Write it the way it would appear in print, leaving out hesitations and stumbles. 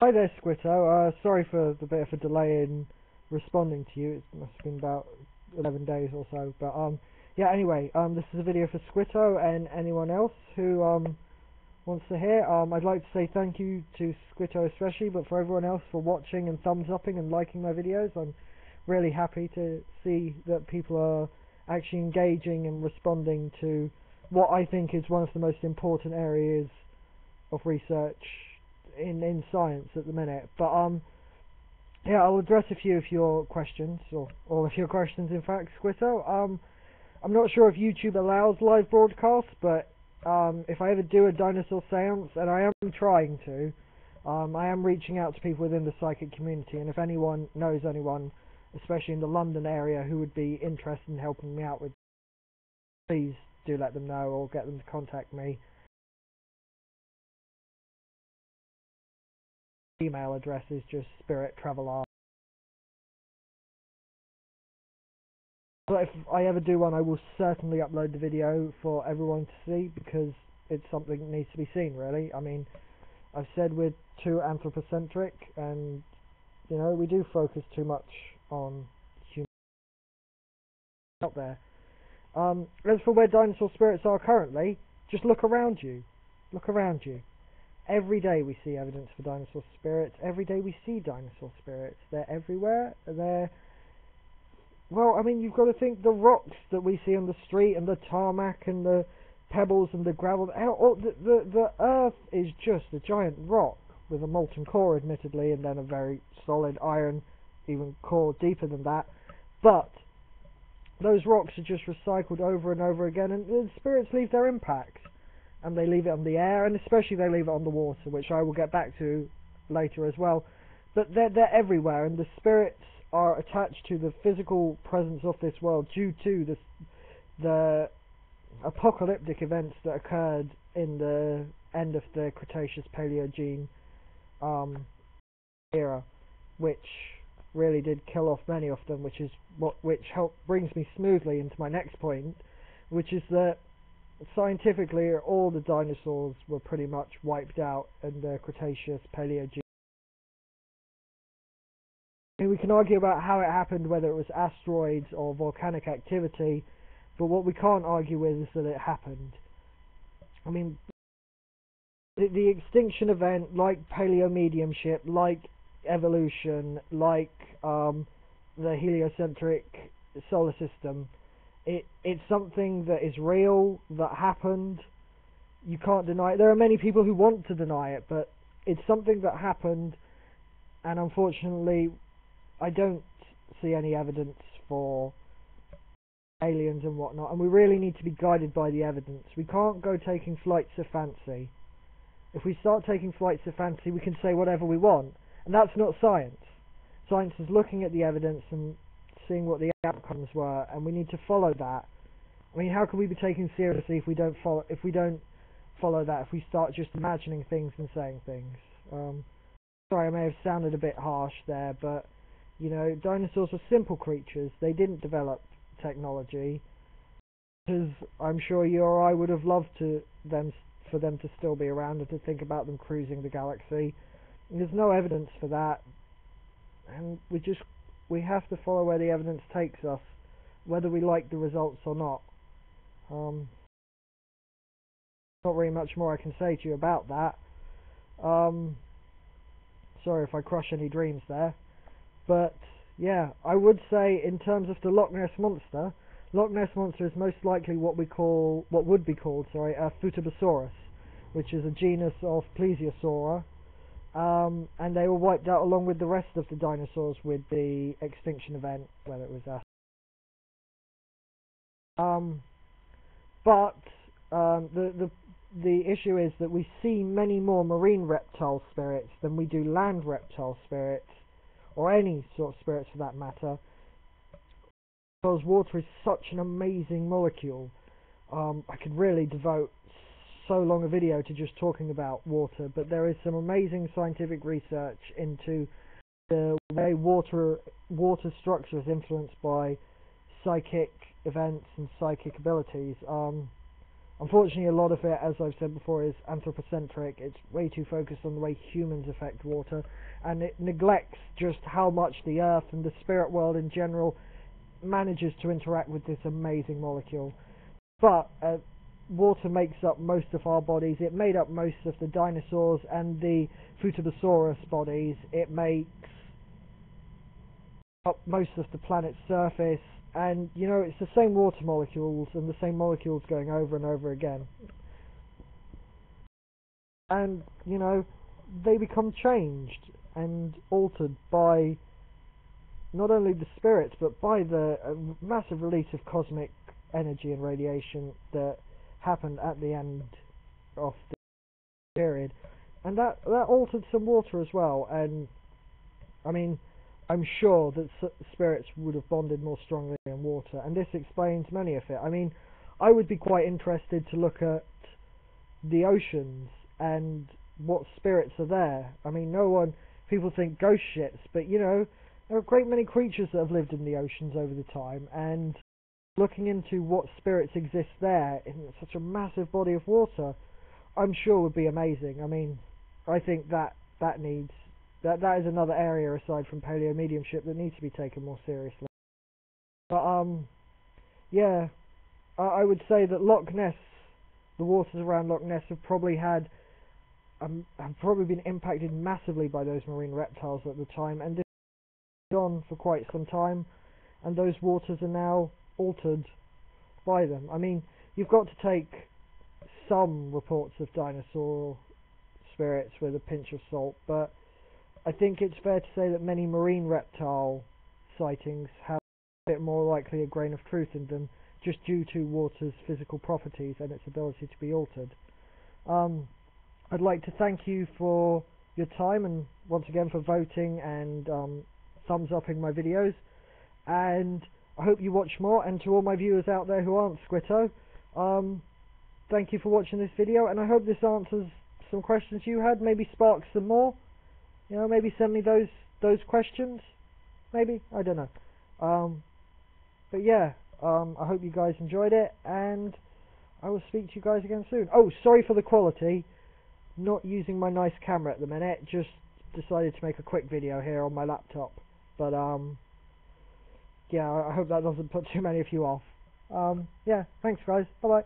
Hi there, Squito. Sorry for the bit of a delay in responding to you. It must have been about 11 days or so. But yeah. Anyway, this is a video for Squito and anyone else who wants to hear. I'd like to say thank you to Squito especially, but for everyone else for watching and thumbs upping and liking my videos. I'm really happy to see that people are actually engaging and responding to what I think is one of the most important areas of research in science at the minute. But yeah, I'll address a few of your questions, or all of your questions in fact, Squito. I'm not sure if YouTube allows live broadcasts, but if I ever do a dinosaur seance, and I am trying to, I am reaching out to people within the psychic community, and if anyone knows anyone, especially in the London area, who would be interested in helping me out with, please do let them know or get them to contact me. Email address is just spirittraveler. But if I ever do one, I will certainly upload the video for everyone to see, because it's something that needs to be seen, really. I mean, I've said we're too anthropocentric, and, you know, we do focus too much on human out there. As for where dinosaur spirits are currently, just look around you. Look around you. Every day we see evidence for dinosaur spirits. Every day we see dinosaur spirits. They're everywhere. Well, I mean, you've got to think the rocks that we see on the street, and the tarmac, and the pebbles, and the gravel. The earth is just a giant rock with a molten core, admittedly, and then a very solid iron, even core deeper than that. But those rocks are just recycled over and over again, and the spirits leave their impact. And they leave it on the air, and especially they leave it on the water, which I will get back to later as well. But they're everywhere, and the spirits are attached to the physical presence of this world due to the apocalyptic events that occurred in the end of the Cretaceous Paleogene era, which really did kill off many of them, which brings me smoothly into my next point, which is that scientifically all the dinosaurs were pretty much wiped out in the Cretaceous Paleogene. I mean, we can argue about how it happened, whether it was asteroids or volcanic activity, but what we can't argue with is that it happened. I mean, the extinction event, like paleomediumship, like evolution, like the heliocentric solar system, it's something that is real, that happened. You can't deny it. There are many people who want to deny it, but it's something that happened, and unfortunately I don't see any evidence for aliens and whatnot, and we really need to be guided by the evidence. We can't go taking flights of fancy. If we start taking flights of fancy, we can say whatever we want, and that's not science. Science is looking at the evidence and seeing what the outcomes were, and we need to follow that. I mean, how can we be taken seriously if we don't follow that? If we start just imagining things and saying things. Sorry, I may have sounded a bit harsh there, but you know, dinosaurs were simple creatures. They didn't develop technology, because I'm sure you or I would have loved for them to still be around and to think about them cruising the galaxy. And there's no evidence for that, and we have to follow where the evidence takes us, whether we like the results or not. Not very much more I can say to you about that. Sorry if I crush any dreams there. But yeah, I would say in terms of the Loch Ness Monster is most likely what would be called a Phutobosaurus, which is a genus of Plesiosaura, and they were wiped out along with the rest of the dinosaurs with the extinction event, whether it was us. But the issue is that we see many more marine reptile spirits than we do land reptile spirits, or any sort of spirits for that matter, because water is such an amazing molecule. I could really devote so long a video to just talking about water, but there is some amazing scientific research into the way water structure is influenced by psychic events and psychic abilities. Unfortunately, a lot of it, as I've said before, is anthropocentric. It's way too focused on the way humans affect water, and it neglects just how much the earth and the spirit world in general manages to interact with this amazing molecule. But water makes up most of our bodies. It made up most of the dinosaurs and the Futubosaurus bodies. It makes up most of the planet's surface, and you know, it's the same water molecules and the same molecules going over and over again. And you know, they become changed and altered by not only the spirits but by the massive release of cosmic energy and radiation that happened at the end of the period, and that altered some water as well. And I mean, I'm sure that spirits would have bonded more strongly in water, and this explains many of it. I mean, I would be quite interested to look at the oceans and what spirits are there. I mean, people think ghost ships, but you know, there are a great many creatures that have lived in the oceans over the time, and looking into what spirits exist there in such a massive body of water, I'm sure would be amazing. I mean, I think that is another area aside from paleomediumship that needs to be taken more seriously. But yeah, I would say that Loch Ness, the waters around Loch Ness have probably been impacted massively by those marine reptiles at the time, and this has gone on for quite some time, and those waters are now altered by them. I mean, you've got to take some reports of dinosaur spirits with a pinch of salt, but I think it's fair to say that many marine reptile sightings have a bit more likely a grain of truth in them, just due to water's physical properties and its ability to be altered. I'd like to thank you for your time, and once again for voting and thumbs upping my videos, and I hope you watch more. And to all my viewers out there who aren't Squito, thank you for watching this video, and I hope this answers some questions you had, maybe sparks some more. You know, maybe send me those questions, maybe, I don't know. But yeah, I hope you guys enjoyed it, and I will speak to you guys again soon. Oh, sorry for the quality, not using my nice camera at the minute, just decided to make a quick video here on my laptop. But yeah, I hope that doesn't put too many of you off. Yeah, thanks guys, bye bye.